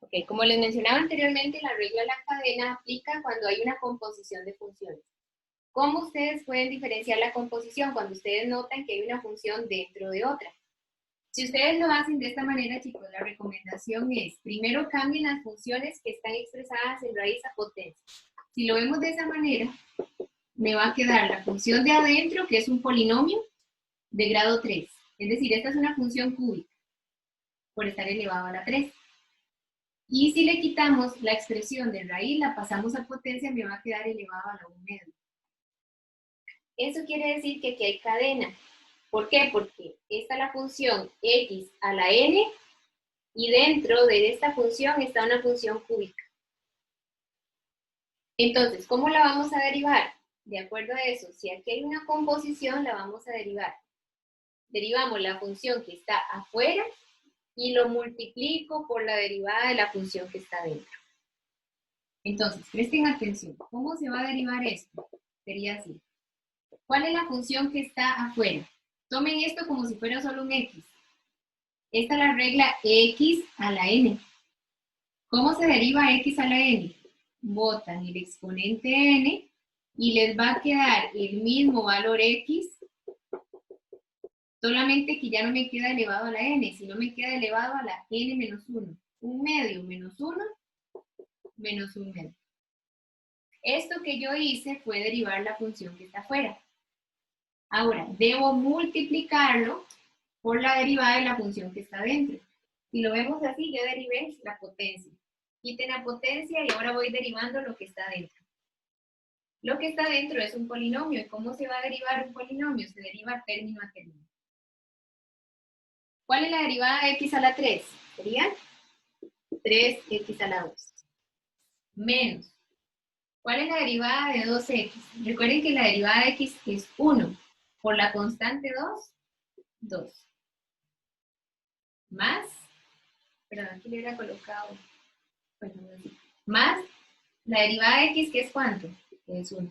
Ok, como les mencionaba anteriormente, la regla de la cadena aplica cuando hay una composición de funciones. ¿Cómo ustedes pueden diferenciar la composición? Cuando ustedes notan que hay una función dentro de otra. Si ustedes lo hacen de esta manera, chicos, la recomendación es, primero cambien las funciones que están expresadas en raíz a potencia. Si lo vemos de esa manera, me va a quedar la función de adentro, que es un polinomio de grado 3. Es decir, esta es una función cúbica, por estar elevado a la 3. Y si le quitamos la expresión de raíz, la pasamos a potencia, me va a quedar elevado a la 1/2. Eso quiere decir que aquí hay cadena. ¿Por qué? Porque esta es la función x a la n y dentro de esta función está una función cúbica. Entonces, ¿cómo la vamos a derivar? De acuerdo a eso, si aquí hay una composición, la vamos a derivar. Derivamos la función que está afuera y lo multiplico por la derivada de la función que está dentro. Entonces, presten atención. ¿Cómo se va a derivar esto? Sería así. ¿Cuál es la función que está afuera? Tomen esto como si fuera solo un x. Esta es la regla x a la n. ¿Cómo se deriva x a la n? Botan el exponente n y les va a quedar el mismo valor x, solamente que ya no me queda elevado a la n, sino me queda elevado a la n menos 1. 1/2 menos 1 menos 1/2. Esto que yo hice fue derivar la función que está afuera. Ahora, debo multiplicarlo por la derivada de la función que está dentro. Si lo vemos así, ya derivé la potencia. Quiten la potencia y ahora voy derivando lo que está dentro. Lo que está dentro es un polinomio. ¿Y cómo se va a derivar un polinomio? Se deriva término a término. ¿Cuál es la derivada de x a la 3? Sería 3x a la 2. Menos. ¿Cuál es la derivada de 2x? Recuerden que la derivada de x es 1. Por la constante 2, 2. Más, perdón, aquí le hubiera colocado, bueno, más la derivada de x, que es ¿cuánto? Es 1.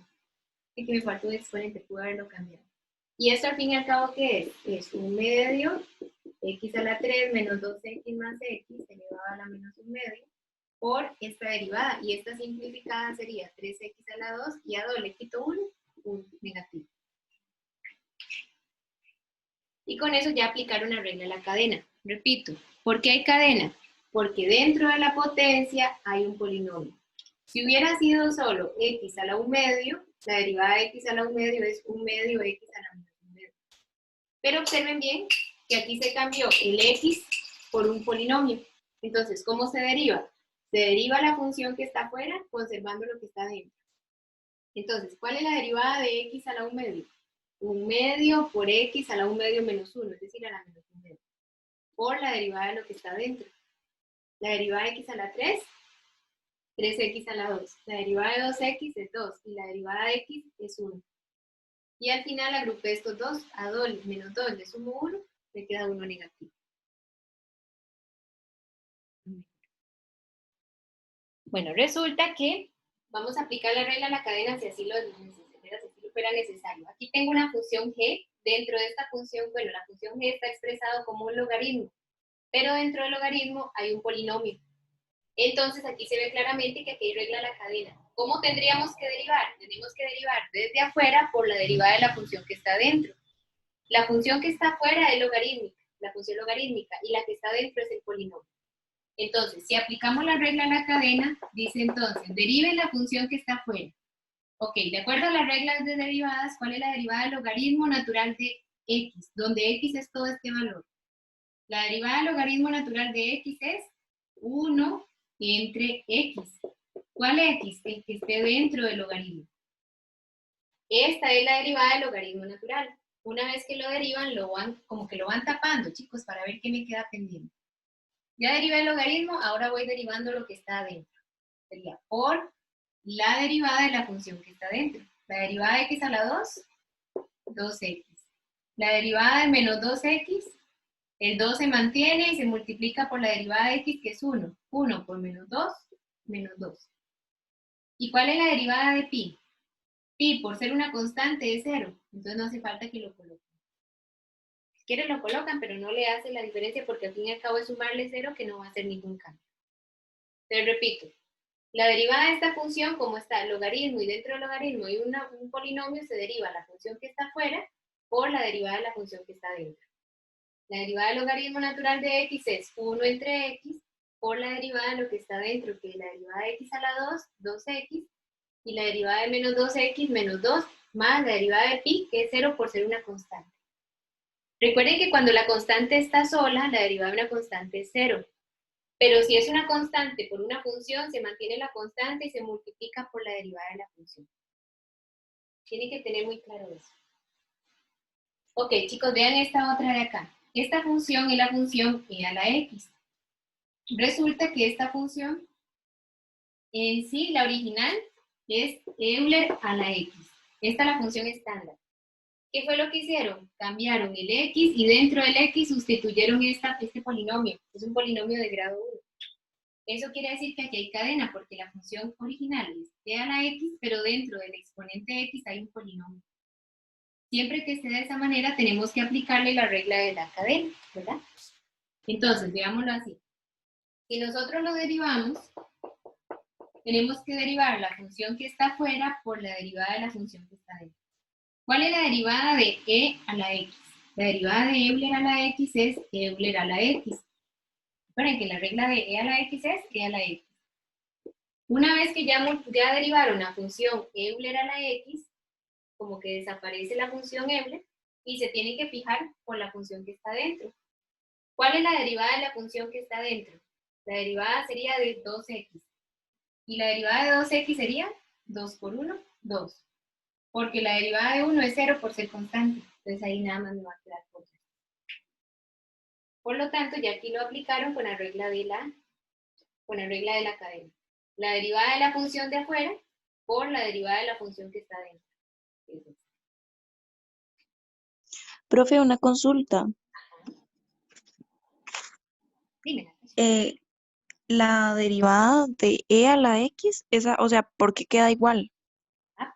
Es que me faltó un exponente, pude haberlo cambiado. Y esto al fin y al cabo, ¿qué es? Es 1/2 x a la 3 menos 2x más x elevado a la menos 1/2 por esta derivada. Y esta simplificada sería 3x a la 2 y a 2 le quito 1, un negativo. Y con eso ya aplicar una regla a la cadena. Repito, ¿por qué hay cadena? Porque dentro de la potencia hay un polinomio. Si hubiera sido solo x a la 1/2, la derivada de x a la 1/2 es 1/2 x a la menos 1/2. Pero observen bien que aquí se cambió el x por un polinomio. Entonces, ¿cómo se deriva? Se deriva la función que está afuera conservando lo que está dentro. Entonces, ¿cuál es la derivada de x a la 1/2? 1/2 por x a la 1/2 menos 1, es decir, a la menos 1/2, por la derivada de lo que está dentro. La derivada de x a la 3, 3x a la 2. La derivada de 2x es 2 y la derivada de x es 1. Y al final agrupé estos dos, a 2 menos 2 le sumo 1, me queda 1 negativo. Bueno, resulta que vamos a aplicar la regla a la cadena si así lo fuera necesario. Aquí tengo una función g. Dentro de esta función, bueno, la función g está expresado como un logaritmo, pero dentro del logaritmo hay un polinomio. Entonces aquí se ve claramente que aquí hay regla a la cadena. ¿Cómo tendríamos que derivar? Tenemos que derivar desde afuera por la derivada de la función que está dentro. La función que está afuera es logarítmica, la función logarítmica, y la que está dentro es el polinomio. Entonces, si aplicamos la regla a la cadena, dice entonces, deriven la función que está afuera. Ok, de acuerdo a las reglas de derivadas, ¿cuál es la derivada del logaritmo natural de x? Donde x es todo este valor. La derivada del logaritmo natural de x es 1 entre x. ¿Cuál x? El que esté dentro del logaritmo. Esta es la derivada del logaritmo natural. Una vez que lo derivan, como que lo van tapando, chicos, para ver qué me queda pendiente. Ya derivé el logaritmo, ahora voy derivando lo que está adentro. Sería por la derivada de la función que está dentro. La derivada de x a la 2, 2x. La derivada de menos 2x, el 2 se mantiene y se multiplica por la derivada de x, que es 1. 1 por menos 2, menos 2. ¿Y cuál es la derivada de pi? Pi, por ser una constante, es 0. Entonces no hace falta que lo coloquen. Si quieren lo colocan, pero no le hace la diferencia porque al fin y al cabo es sumarle 0 que no va a hacer ningún cambio. Te repito, la derivada de esta función, como está el logaritmo y dentro del logaritmo hay un polinomio, se deriva la función que está afuera por la derivada de la función que está dentro. La derivada del logaritmo natural de x es 1 entre x por la derivada de lo que está dentro, que es la derivada de x a la 2, 2x, y la derivada de menos 2x menos 2, más la derivada de pi, que es 0 por ser una constante. Recuerden que cuando la constante está sola, la derivada de una constante es 0. Pero si es una constante por una función, se mantiene la constante y se multiplica por la derivada de la función. Tienen que tener muy claro eso. Ok, chicos, vean esta otra de acá. Esta función es la función e a la x. Resulta que esta función, en sí, la original, es Euler a la x. Esta es la función estándar. ¿Qué fue lo que hicieron? Cambiaron el x y dentro del x sustituyeron este polinomio. Es un polinomio de grado 1. Eso quiere decir que aquí hay cadena porque la función original es e a la x, pero dentro del exponente x hay un polinomio. Siempre que esté de esa manera tenemos que aplicarle la regla de la cadena, ¿verdad? Entonces, veámoslo así. Si nosotros lo derivamos, tenemos que derivar la función que está afuera por la derivada de la función que está dentro. ¿Cuál es la derivada de e a la x? La derivada de Euler a la x es Euler a la x. Recuerden que la regla de e a la x es e a la x. Una vez que ya derivaron la función Euler a la x, como que desaparece la función Euler y se tiene que fijar por la función que está dentro. ¿Cuál es la derivada de la función que está dentro? La derivada sería de 2x. Y la derivada de 2x sería 2 por 1, 2. Porque la derivada de 1 es 0 por ser constante. Entonces ahí nada más me va a quedar por 3. Por lo tanto, ya aquí lo aplicaron con la regla de la cadena. La derivada de la función de afuera por la derivada de la función que está dentro. Profe, una consulta. Dime. La derivada de e a la x, esa, o sea, ¿por qué queda igual?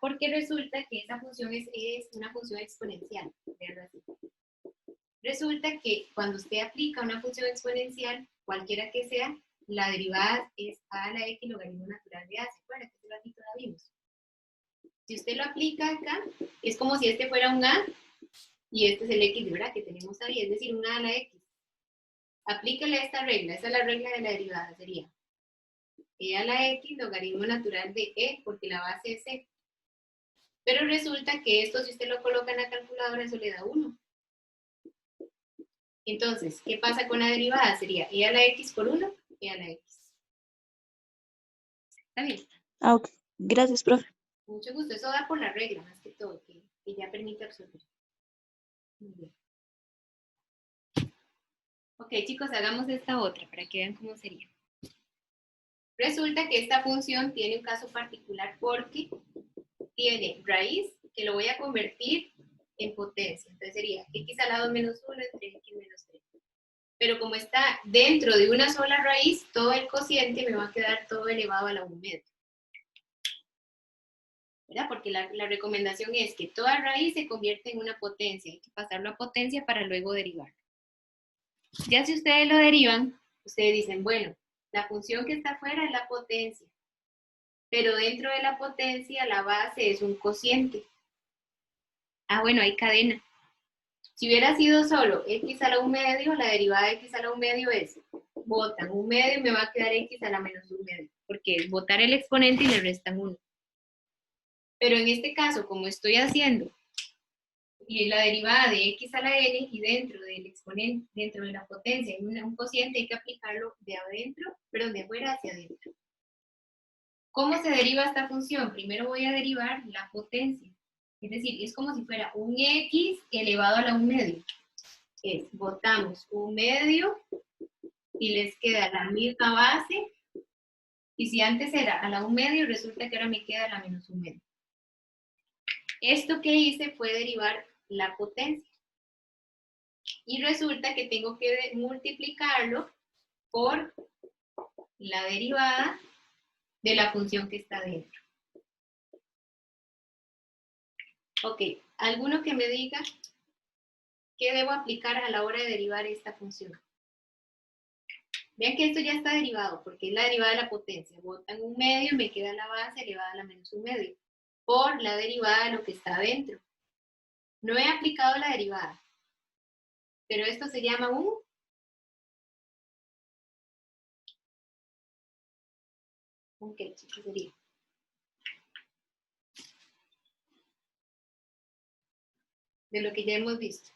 Porque resulta que esa función es una función exponencial. Resulta que cuando usted aplica una función exponencial, cualquiera que sea, la derivada es a a la x logaritmo natural de a. ¿Se acuerdan? Que este ratito la vimos. Si usted lo aplica acá, es como si este fuera un a y este es el x, ¿verdad? Que tenemos ahí, es decir, un a la x. Aplíquele esta regla, esa es la regla de la derivada, sería e a la x logaritmo natural de e, porque la base es e. Pero resulta que esto, si usted lo coloca en la calculadora, eso le da 1. Entonces, ¿qué pasa con la derivada? Sería e a la x por 1, e a la x. ¿Está bien? Ah, ok. Gracias, profe. Mucho gusto. Eso da por la regla, más que todo, que ya permite absorber. Muy bien. Ok, chicos, hagamos esta otra para que vean cómo sería. Resulta que esta función tiene un caso particular porque tiene raíz, que lo voy a convertir en potencia. Entonces sería x a la 2 menos 1 entre x menos 3. Pero como está dentro de una sola raíz, todo el cociente me va a quedar todo elevado a la 1 medio. ¿Verdad? Porque la recomendación es que toda raíz se convierte en una potencia. Hay que pasarlo a potencia para luego derivar. Ya si ustedes lo derivan, ustedes dicen, bueno, la función que está afuera es la potencia. Pero dentro de la potencia, la base es un cociente. Ah, bueno, hay cadena. Si hubiera sido solo x a la 1 medio, la derivada de x a la 1 medio es, botan 1 medio y me va a quedar x a la menos 1 medio. Porque es botar el exponente y le restan 1. Pero en este caso, como estoy haciendo y la derivada de x a la n y dentro del exponente, dentro de la potencia, hay un cociente, hay que aplicarlo de adentro, perdón, de afuera hacia adentro. ¿Cómo se deriva esta función? Primero voy a derivar la potencia. Es decir, es como si fuera un x elevado a la 1 medio. Botamos 1 medio y les queda la misma base. Y si antes era a la 1 medio, resulta que ahora me queda la menos 1 medio. Esto que hice fue derivar la potencia. Y resulta que tengo que multiplicarlo por la derivada de la función que está dentro. Ok, ¿alguno que me diga qué debo aplicar a la hora de derivar esta función? Vean que esto ya está derivado, porque es la derivada de la potencia. Botan un medio, me queda la base elevada a la menos un medio, por la derivada de lo que está adentro. No he aplicado la derivada, pero esto se llama ¿un qué, chicos? Sería de lo que ya hemos visto.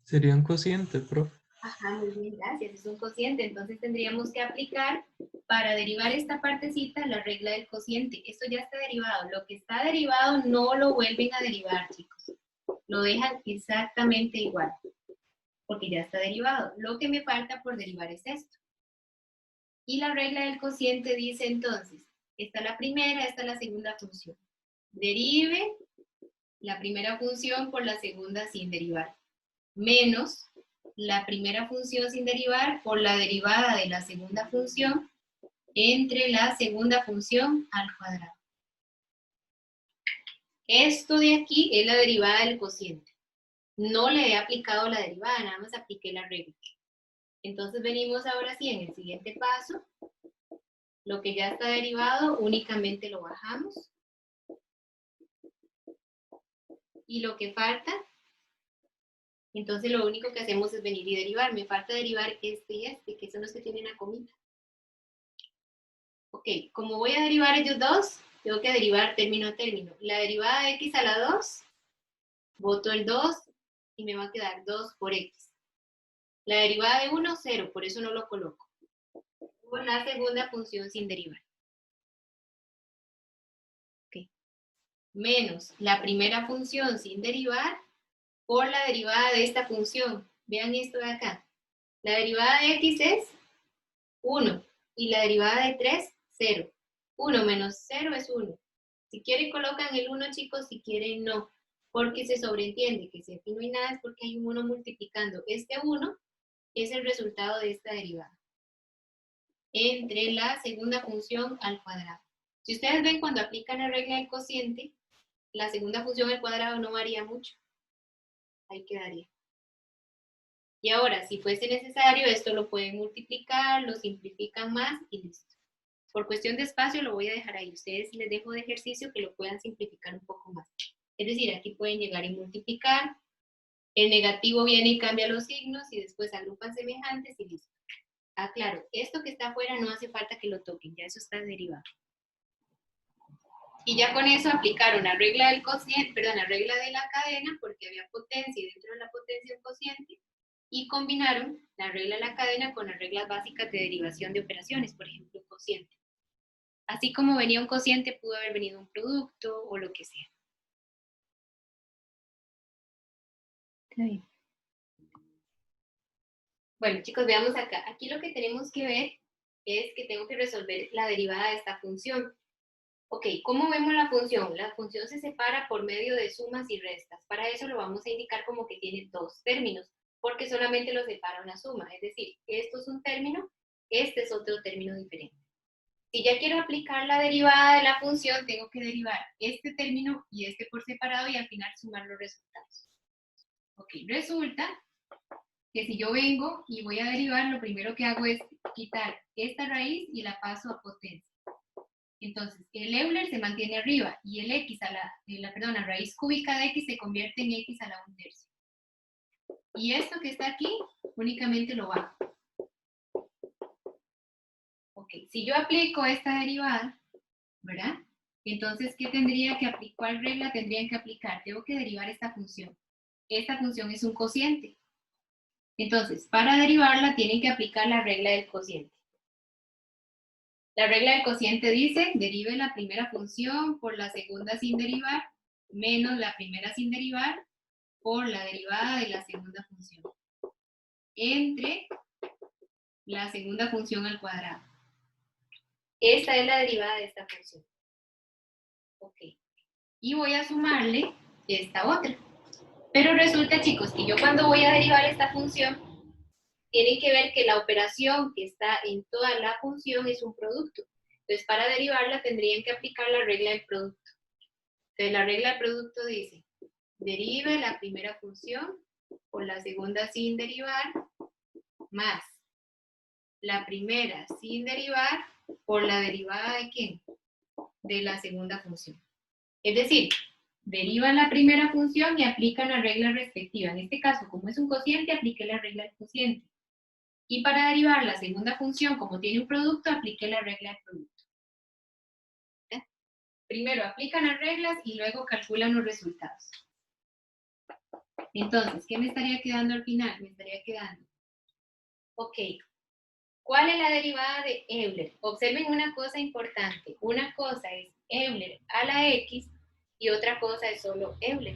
Sería un cociente, profe. Ajá, muy bien, gracias. Es un cociente. Entonces tendríamos que aplicar para derivar esta partecita la regla del cociente. Esto ya está derivado. Lo que está derivado no lo vuelven a derivar, chicos. Lo dejan exactamente igual, porque ya está derivado. Lo que me falta por derivar es esto. Y la regla del cociente dice entonces, esta es la primera, esta es la segunda función. Derive la primera función por la segunda sin derivar, menos la primera función sin derivar por la derivada de la segunda función entre la segunda función al cuadrado. Esto de aquí es la derivada del cociente. No le he aplicado la derivada, nada más apliqué la regla. Entonces venimos ahora sí en el siguiente paso. Lo que ya está derivado únicamente lo bajamos. Y lo que falta, entonces lo único que hacemos es venir y derivar. Me falta derivar este y este, que son los que tienen la comita. Ok, como voy a derivar ellos dos, tengo que derivar término a término. La derivada de x a la 2, boto el 2 y me va a quedar 2 por x. La derivada de 1, 0, por eso no lo coloco. Con la segunda función sin derivar. Okay. Menos la primera función sin derivar por la derivada de esta función. Vean esto de acá. La derivada de x es 1 y la derivada de 3, 0. 1 menos 0 es 1. Si quieren colocan el 1, chicos, si quieren no, porque se sobreentiende que si aquí no hay nada es porque hay un 1 multiplicando. Este 1 es el resultado de esta derivada entre la segunda función al cuadrado. Si ustedes ven cuando aplican la regla del cociente, la segunda función al cuadrado no varía mucho. Ahí quedaría. Y ahora, si fuese necesario, esto lo pueden multiplicar, lo simplifican más y listo. Por cuestión de espacio lo voy a dejar ahí. Ustedes les dejo de ejercicio que lo puedan simplificar un poco más. Es decir, aquí pueden llegar y multiplicar. El negativo viene y cambia los signos y después agrupan semejantes y listo. Ah, claro, esto que está afuera no hace falta que lo toquen, ya eso está derivado. Y ya con eso aplicaron la regla del cociente, perdón, la regla de la cadena, porque había potencia y dentro de la potencia un cociente, y combinaron la regla de la cadena con las reglas básicas de derivación de operaciones, por ejemplo, un cociente. Así como venía un cociente, pudo haber venido un producto o lo que sea. Está bien. Bueno, chicos, veamos acá. Aquí lo que tenemos que ver es que tengo que resolver la derivada de esta función. Ok, ¿cómo vemos la función? La función se separa por medio de sumas y restas. Para eso lo vamos a indicar como que tiene dos términos, porque solamente lo separa una suma. Es decir, esto es un término, este es otro término diferente. Si ya quiero aplicar la derivada de la función, tengo que derivar este término y este por separado y al final sumar los resultados. Ok, resulta que si yo vengo y voy a derivar, lo primero que hago es quitar esta raíz y la paso a potencia. Entonces, el Euler se mantiene arriba y el x a la raíz cúbica de x se convierte en x a la 1/3. Y esto que está aquí, únicamente lo bajo. Ok, si yo aplico esta derivada, ¿verdad? Entonces, ¿qué tendría que aplicar? ¿Cuál regla tendrían que aplicar? Tengo que derivar esta función. Esta función es un cociente. Entonces, para derivarla tienen que aplicar la regla del cociente. La regla del cociente dice, derive la primera función por la segunda sin derivar, menos la primera sin derivar, por la derivada de la segunda función, entre la segunda función al cuadrado. Esta es la derivada de esta función. Ok. Y voy a sumarle esta otra. Pero resulta, chicos, que yo cuando voy a derivar esta función, tienen que ver que la operación que está en toda la función es un producto. Entonces, para derivarla tendrían que aplicar la regla del producto. Entonces, la regla del producto dice, derive la primera función por la segunda sin derivar, más la primera sin derivar por la derivada de ¿qué? De la segunda función. Es decir, derivan la primera función y aplican la regla respectiva. En este caso, como es un cociente, apliqué la regla del cociente. Y para derivar la segunda función, como tiene un producto, apliqué la regla del producto. ¿Eh? Primero aplican las reglas y luego calculan los resultados. Entonces, ¿qué me estaría quedando al final? Me estaría quedando, ok, ¿cuál es la derivada de Euler? Observen una cosa importante. Una cosa es Euler a la X y otra cosa es solo Euler.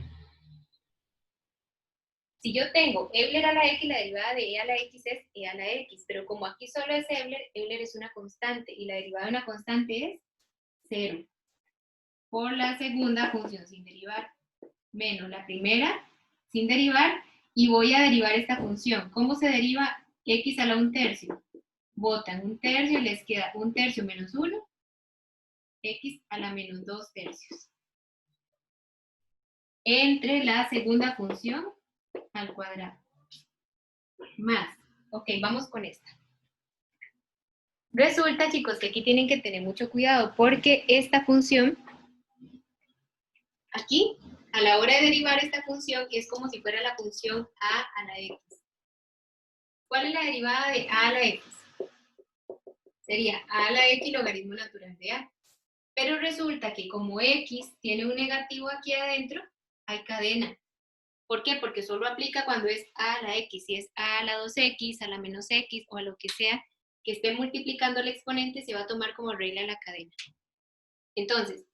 Si yo tengo Euler a la X, la derivada de E a la X es E a la X, pero como aquí solo es Euler, Euler es una constante y la derivada de una constante es 0 por la segunda función sin derivar menos la primera sin derivar y voy a derivar esta función. ¿Cómo se deriva X a la 1/3? Botan 1/3 y les queda 1/3 menos 1, X a la menos 2/3. Entre la segunda función al cuadrado. Más. Ok, vamos con esta. Resulta, chicos, que aquí tienen que tener mucho cuidado porque esta función, aquí, a la hora de derivar esta función, es como si fuera la función a la x. ¿Cuál es la derivada de a la x? Sería a la x logaritmo natural de a. Pero resulta que como x tiene un negativo aquí adentro, hay cadena. ¿Por qué? Porque solo aplica cuando es a a la x. Si es a la 2x, a la menos x o a lo que sea que esté multiplicando el exponente, se va a tomar como regla la cadena. Entonces,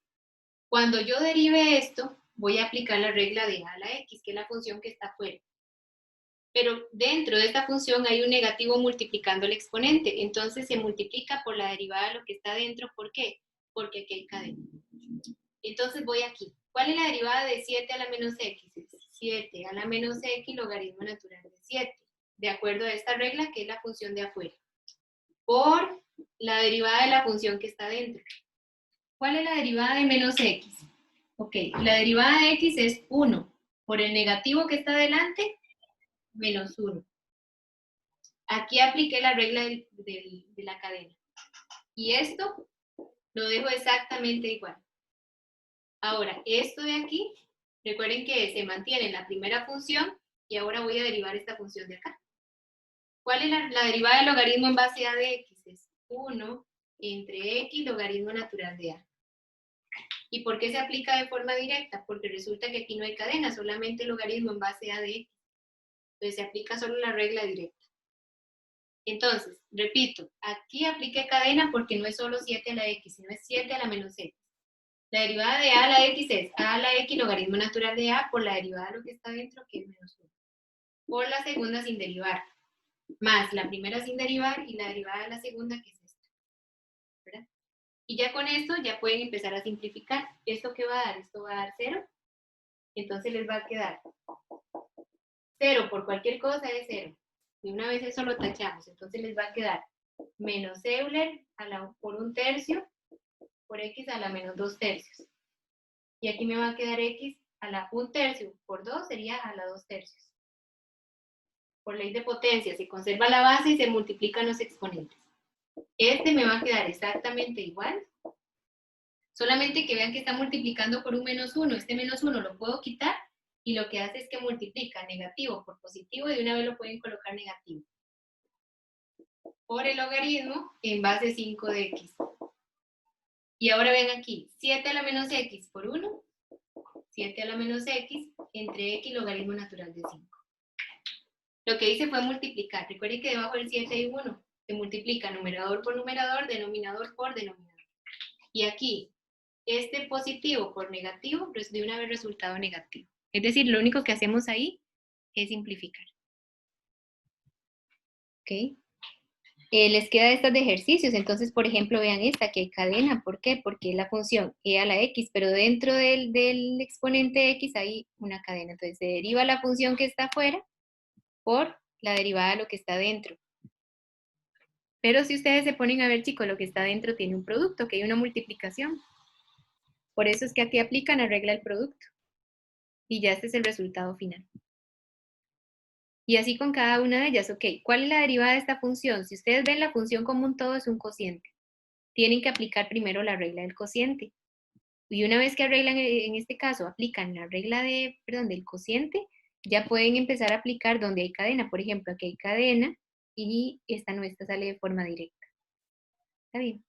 cuando yo derive esto, voy a aplicar la regla de a a la x, que es la función que está afuera. Pero dentro de esta función hay un negativo multiplicando el exponente. Entonces se multiplica por la derivada de lo que está dentro. ¿Por qué? Porque aquí hay cadena. Entonces voy aquí. ¿Cuál es la derivada de 7 a la menos x? 7 a la menos x logaritmo natural de 7. De acuerdo a esta regla, que es la función de afuera. Por la derivada de la función que está dentro. ¿Cuál es la derivada de menos x? Ok, la derivada de x es 1. Por el negativo que está delante, menos 1. Aquí apliqué la regla de la cadena. Y esto lo dejo exactamente igual. Ahora, esto de aquí, recuerden que se mantiene en la primera función y ahora voy a derivar esta función de acá. ¿Cuál es la derivada del logaritmo en base a de x? Es 1 entre x logaritmo natural de a. ¿Y por qué se aplica de forma directa? Porque resulta que aquí no hay cadena, solamente logaritmo en base a de x. Entonces se aplica solo la regla directa. Entonces, repito, aquí apliqué cadena porque no es solo 7 a la x, sino es 7 a la menos x. La derivada de a a la x es a a la x logaritmo natural de a por la derivada de lo que está dentro, que es menos 1. Por la segunda sin derivar, más la primera sin derivar y la derivada de la segunda, que es esta. ¿Verdad? Y ya con esto ya pueden empezar a simplificar. ¿Esto qué va a dar? Esto va a dar 0. Entonces les va a quedar 0 por cualquier cosa es 0. Y una vez eso lo tachamos. Entonces les va a quedar menos Euler por 1/3 por x a la menos 2/3. Y aquí me va a quedar x a la 1/3 por 2 sería a la 2/3. Por ley de potencia se conserva la base y se multiplican los exponentes. Este me va a quedar exactamente igual. Solamente que vean que está multiplicando por un menos 1. Este menos 1 lo puedo quitar y lo que hace es que multiplica negativo por positivo y de una vez lo pueden colocar negativo. Por el logaritmo en base 5 de x. Y ahora ven aquí, 7 a la menos x por 1, 7 a la menos x entre x logaritmo natural de 5. Lo que hice fue multiplicar. Recuerden que debajo del 7 hay 1. Se multiplica numerador por numerador, denominador por denominador. Y aquí, este positivo por negativo, pues de una vez resultado negativo. Es decir, lo único que hacemos ahí es simplificar. ¿Ok? Les queda estas de ejercicios. Entonces, por ejemplo, vean esta, que hay cadena. ¿Por qué? Porque es la función e a la x, pero dentro del exponente x hay una cadena. Entonces, se deriva la función que está afuera por la derivada de lo que está dentro. Pero si ustedes se ponen a ver, chicos, lo que está dentro tiene un producto, que hay una multiplicación. Por eso es que aquí aplican la regla del producto. Y ya este es el resultado final. Y así con cada una de ellas, ok, ¿cuál es la derivada de esta función? Si ustedes ven la función como un todo es un cociente. Tienen que aplicar primero la regla del cociente. Y una vez que arreglan, en este caso, aplican la regla del cociente, ya pueden empezar a aplicar donde hay cadena. Por ejemplo, aquí hay cadena y esta nuestra sale de forma directa. ¿Está bien?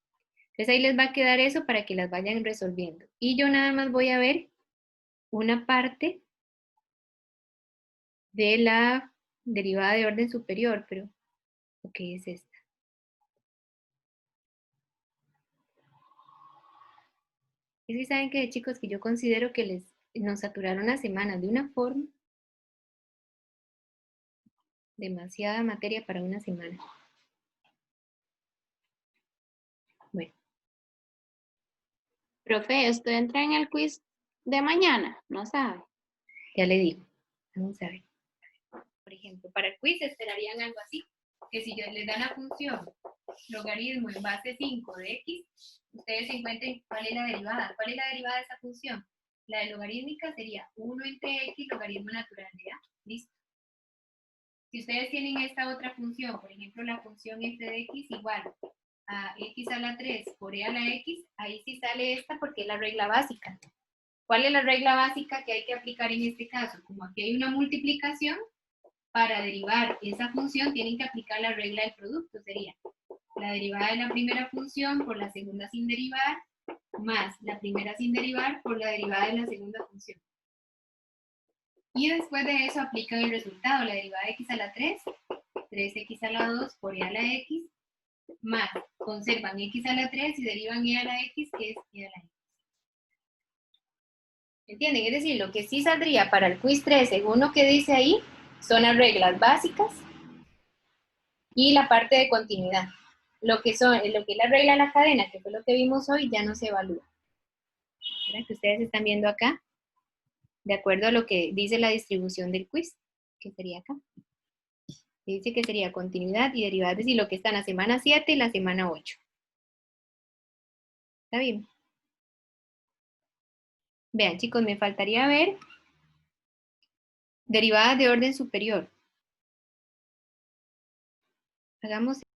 Entonces ahí les va a quedar eso para que las vayan resolviendo. Y yo nada más voy a ver una parte de la derivada de orden superior, pero, ok, es esta. Es que saben que, chicos, que yo considero que nos saturaron las semanas de una forma, demasiada materia para una semana. Bueno, Profe, ¿usted entra en el quiz de mañana? ¿No sabe? ya le digo. Vamos a ver. Por ejemplo, para el quiz esperarían algo así, que si yo les dan la función logaritmo en base 5 de x, ustedes se encuentren cuál es la derivada. ¿Cuál es la derivada de esa función? La de logarítmica sería 1 entre x logaritmo natural de a. Listo. Si ustedes tienen esta otra función, por ejemplo, la función f de x igual a x a la 3 por e a la x, ahí sí sale esta porque es la regla básica. ¿Cuál es la regla básica que hay que aplicar en este caso? Como aquí hay una multiplicación, para derivar esa función tienen que aplicar la regla del producto. Sería la derivada de la primera función por la segunda sin derivar, más la primera sin derivar por la derivada de la segunda función. Y después de eso aplican el resultado, la derivada de x a la 3, 3x a la 2 por e a la x, más conservan x a la 3 y derivan e a la x, que es e a la x. ¿Entienden? Es decir, lo que sí saldría para el quiz 3, según lo que dice ahí, son las reglas básicas y la parte de continuidad. Lo que es la regla de la cadena, que fue lo que vimos hoy, ya no se evalúa. ¿Verdad? Que ustedes están viendo acá, de acuerdo a lo que dice la distribución del quiz, que sería acá. Dice que sería continuidad y derivada, es decir, lo que está en la semana 7 y la semana 8. ¿Está bien? Vean, chicos, me faltaría ver derivadas de orden superior. Hagamos